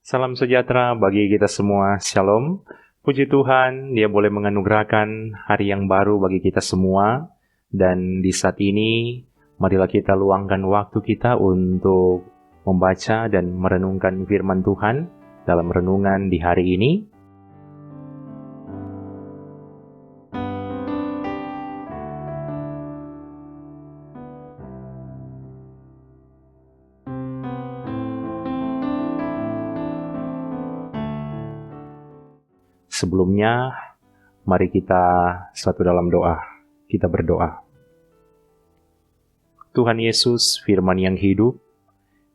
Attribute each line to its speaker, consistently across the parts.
Speaker 1: Salam sejahtera bagi kita semua. Shalom. Puji Tuhan, Dia boleh menganugerahkan hari yang baru bagi kita semua. Dan di saat ini, marilah kita luangkan waktu kita untuk membaca dan merenungkan firman Tuhan dalam renungan di hari ini. Sebelumnya, mari kita satu dalam doa. Kita berdoa. Tuhan Yesus, firman yang hidup,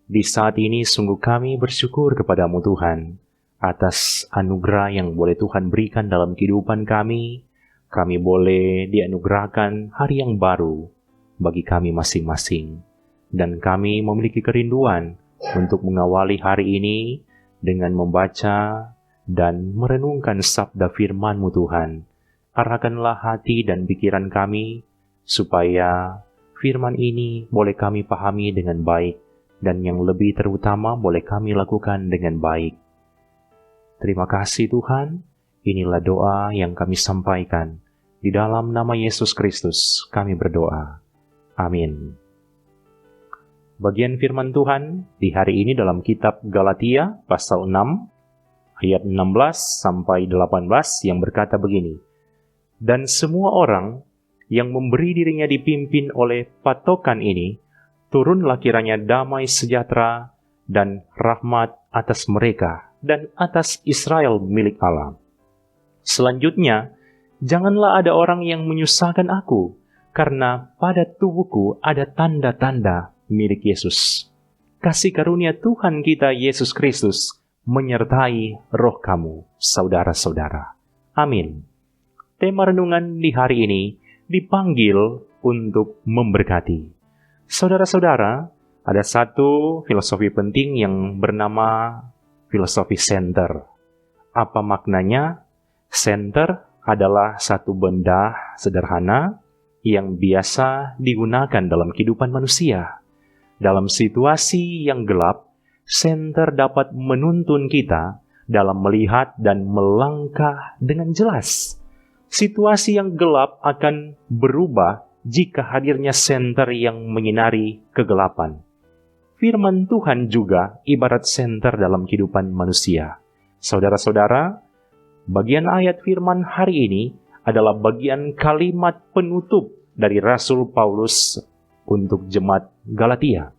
Speaker 1: di saat ini sungguh kami bersyukur kepadamu Tuhan, atas anugerah yang boleh Tuhan berikan dalam kehidupan kami. Kami boleh dianugerahkan hari yang baru bagi kami masing-masing. Dan kami memiliki kerinduan untuk mengawali hari ini dengan membaca dan merenungkan sabda firman-Mu Tuhan. Arahkanlah hati dan pikiran kami, supaya firman ini boleh kami pahami dengan baik, dan yang lebih terutama boleh kami lakukan dengan baik. Terima kasih Tuhan, inilah doa yang kami sampaikan. Di dalam nama Yesus Kristus kami berdoa. Amin. Bagian firman Tuhan di hari ini dalam kitab Galatia pasal 6, ayat 16 sampai 18 yang berkata begini. Dan semua orang yang memberi dirinya dipimpin oleh patokan ini, turunlah kiranya damai sejahtera dan rahmat atas mereka dan atas Israel milik Allah. Selanjutnya, janganlah ada orang yang menyusahkan aku, karena pada tubuhku ada tanda-tanda milik Yesus. Kasih karunia Tuhan kita Yesus Kristus menyertai roh kamu, saudara-saudara. Amin. Tema renungan di hari ini dipanggil untuk memberkati. Saudara-saudara, ada satu filosofi penting yang bernama filosofi senter. Apa maknanya? Senter adalah satu benda sederhana yang biasa digunakan dalam kehidupan manusia. Dalam situasi yang gelap, senter dapat menuntun kita dalam melihat dan melangkah dengan jelas. Situasi yang gelap akan berubah jika hadirnya senter yang menyinari kegelapan. Firman Tuhan juga ibarat senter dalam kehidupan manusia. Saudara-saudara, bagian ayat firman hari ini adalah bagian kalimat penutup dari Rasul Paulus untuk jemaat Galatia.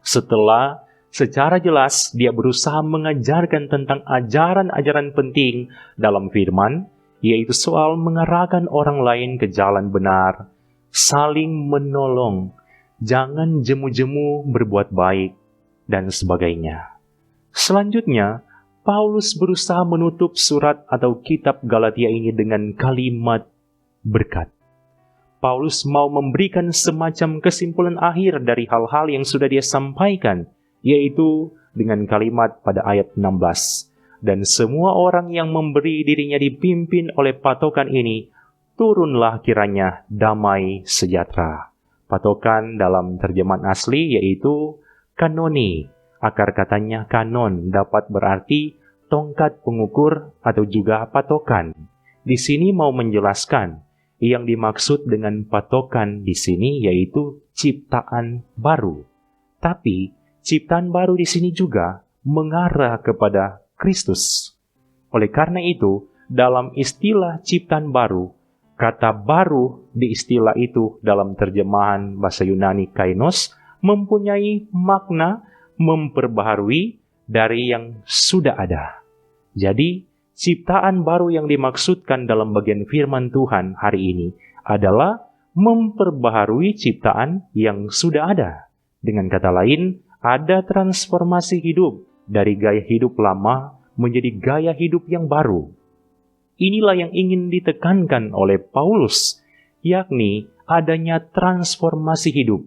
Speaker 1: Setelah secara jelas dia berusaha mengajarkan tentang ajaran-ajaran penting dalam firman, yaitu soal mengarahkan orang lain ke jalan benar, saling menolong, jangan jemu-jemu berbuat baik, dan sebagainya. Selanjutnya, Paulus berusaha menutup surat atau kitab Galatia ini dengan kalimat berkat. Paulus mau memberikan semacam kesimpulan akhir dari hal-hal yang sudah dia sampaikan, yaitu dengan kalimat pada ayat 16. Dan semua orang yang memberi dirinya dipimpin oleh patokan ini, turunlah kiranya damai sejahtera. Patokan dalam terjemahan asli yaitu kanoni. Akar katanya kanon dapat berarti tongkat pengukur atau juga patokan. Di sini mau menjelaskan yang dimaksud dengan patokan di sini yaitu ciptaan baru. Tapi ciptaan baru di sini juga mengarah kepada Kristus. Oleh karena itu, dalam istilah ciptaan baru, kata baru di istilah itu dalam terjemahan bahasa Yunani kainos mempunyai makna memperbaharui dari yang sudah ada. Jadi, ciptaan baru yang dimaksudkan dalam bagian firman Tuhan hari ini adalah memperbaharui ciptaan yang sudah ada. Dengan kata lain, ada transformasi hidup dari gaya hidup lama menjadi gaya hidup yang baru. Inilah yang ingin ditekankan oleh Paulus, yakni adanya transformasi hidup,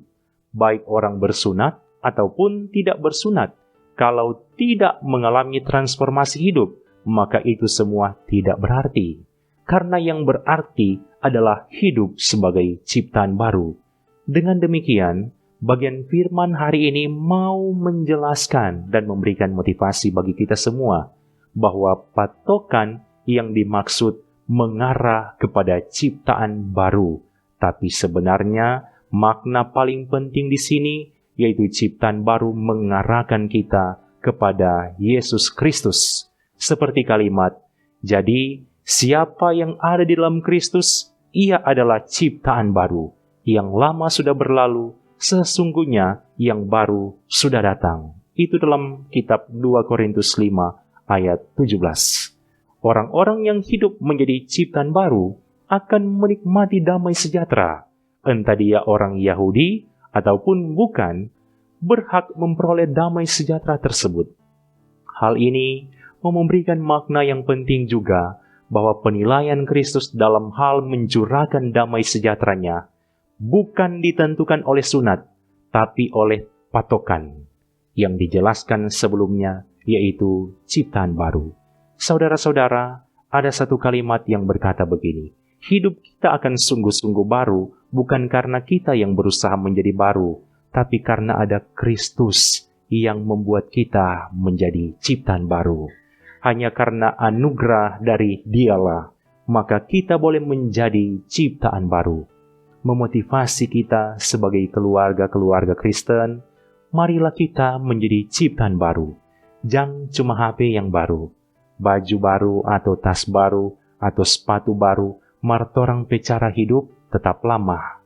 Speaker 1: baik orang bersunat ataupun tidak bersunat. Kalau tidak mengalami transformasi hidup, maka itu semua tidak berarti. Karena yang berarti adalah hidup sebagai ciptaan baru. Dengan demikian, bagian firman hari ini mau menjelaskan dan memberikan motivasi bagi kita semua bahwa patokan yang dimaksud mengarah kepada ciptaan baru. Tapi sebenarnya makna paling penting di sini yaitu ciptaan baru mengarahkan kita kepada Yesus Kristus. Seperti kalimat, jadi siapa yang ada di dalam Kristus, ia adalah ciptaan baru. Yang lama sudah berlalu, sesungguhnya yang baru sudah datang. Itu dalam kitab 2 Korintus 5 ayat 17. Orang-orang yang hidup menjadi ciptaan baru akan menikmati damai sejahtera. Entah dia orang Yahudi ataupun bukan, berhak memperoleh damai sejahtera tersebut. Hal ini memberikan makna yang penting juga bahwa penilaian Kristus dalam hal mencurahkan damai sejahteranya bukan ditentukan oleh sunat, tapi oleh patokan yang dijelaskan sebelumnya, yaitu ciptaan baru. Saudara-saudara, ada satu kalimat yang berkata begini, hidup kita akan sungguh-sungguh baru, bukan karena kita yang berusaha menjadi baru, tapi karena ada Kristus yang membuat kita menjadi ciptaan baru. Hanya karena anugerah dari Dialah, maka kita boleh menjadi ciptaan baru. Memotivasi kita sebagai keluarga-keluarga Kristen, marilah kita menjadi ciptaan baru. Jangan cuma HP yang baru, baju baru atau tas baru atau sepatu baru, martorang pecara hidup tetap lama.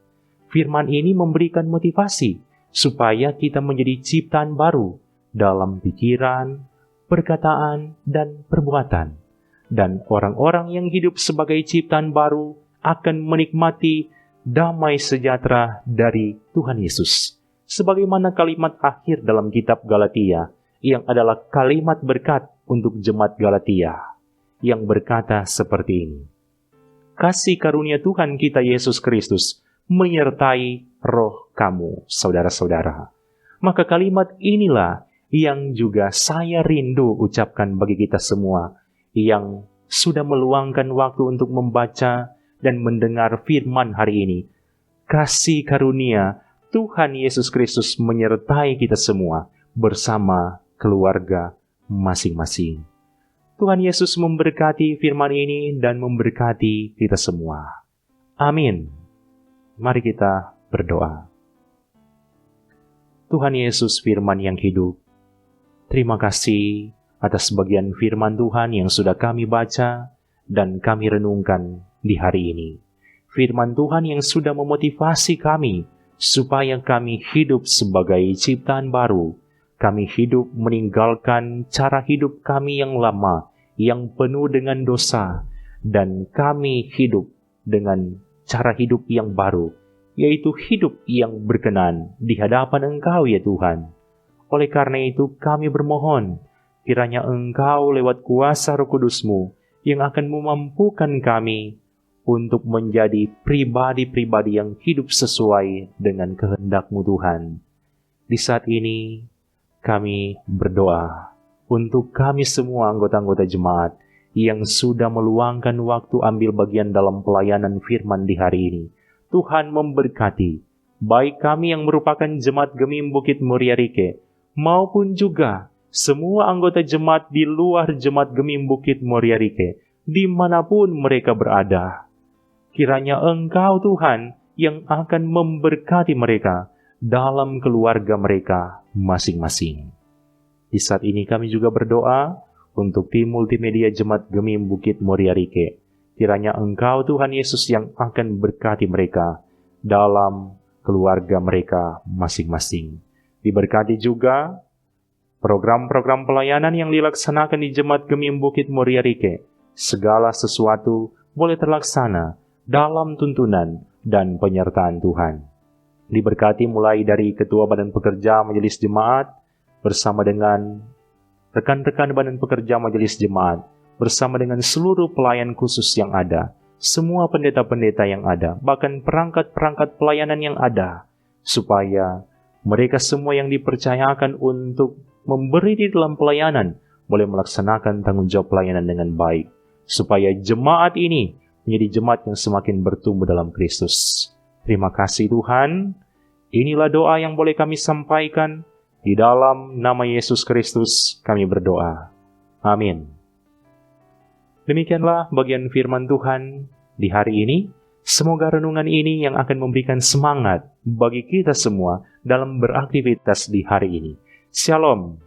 Speaker 1: Firman ini memberikan motivasi supaya kita menjadi ciptaan baru dalam pikiran, perkataan, dan perbuatan. Dan orang-orang yang hidup sebagai ciptaan baru akan menikmati damai sejahtera dari Tuhan Yesus. Sebagaimana kalimat akhir dalam kitab Galatia, yang adalah kalimat berkat untuk jemaat Galatia, yang berkata seperti ini. Kasih karunia Tuhan kita Yesus Kristus menyertai roh kamu, saudara-saudara. Maka kalimat inilah yang juga saya rindu ucapkan bagi kita semua yang sudah meluangkan waktu untuk membaca dan mendengar firman hari ini. Kasih karunia Tuhan Yesus Kristus menyertai kita semua bersama keluarga masing-masing. Tuhan Yesus memberkati firman ini dan memberkati kita semua. Amin. Mari kita berdoa. Tuhan Yesus firman yang hidup, terima kasih atas bagian firman Tuhan yang sudah kami baca dan kami renungkan di hari ini. Firman Tuhan yang sudah memotivasi kami supaya kami hidup sebagai ciptaan baru. Kami hidup meninggalkan cara hidup kami yang lama, yang penuh dengan dosa, dan kami hidup dengan cara hidup yang baru, yaitu hidup yang berkenan di hadapan Engkau ya Tuhan. Oleh karena itu kami bermohon, kiranya Engkau lewat kuasa Roh Kudus-Mu yang akan memampukan kami untuk menjadi pribadi-pribadi yang hidup sesuai dengan kehendak-Mu Tuhan. Di saat ini kami berdoa untuk kami semua anggota-anggota jemaat yang sudah meluangkan waktu ambil bagian dalam pelayanan firman di hari ini. Tuhan memberkati, baik kami yang merupakan jemaat Gemim Bukit Muria Rike, maupun juga semua anggota jemaat di luar jemaat Gemim Bukit Muria Rike, dimanapun mereka berada. Kiranya Engkau Tuhan yang akan memberkati mereka dalam keluarga mereka masing-masing. Di saat ini kami juga berdoa untuk tim multimedia Jemaat Gemim Bukit Muria Rike. Kiranya Engkau Tuhan Yesus yang akan berkati mereka dalam keluarga mereka masing-masing. Diberkati juga program-program pelayanan yang dilaksanakan di Jemaat Gemim Bukit Muria Rike. Segala sesuatu boleh terlaksana dalam tuntunan dan penyertaan Tuhan. Diberkati mulai dari Ketua Badan Pekerja Majelis Jemaat bersama dengan rekan-rekan Badan Pekerja Majelis Jemaat, bersama dengan seluruh pelayan khusus yang ada, semua pendeta-pendeta yang ada, bahkan perangkat-perangkat pelayanan yang ada, supaya mereka semua yang dipercayakan untuk memberi di dalam pelayanan boleh melaksanakan tanggung jawab pelayanan dengan baik, supaya jemaat ini menjadi jemaat yang semakin bertumbuh dalam Kristus. Terima kasih Tuhan. Inilah doa yang boleh kami sampaikan. Di dalam nama Yesus Kristus kami berdoa. Amin. Demikianlah bagian firman Tuhan di hari ini. Semoga renungan ini yang akan memberikan semangat bagi kita semua dalam beraktivitas di hari ini. Shalom.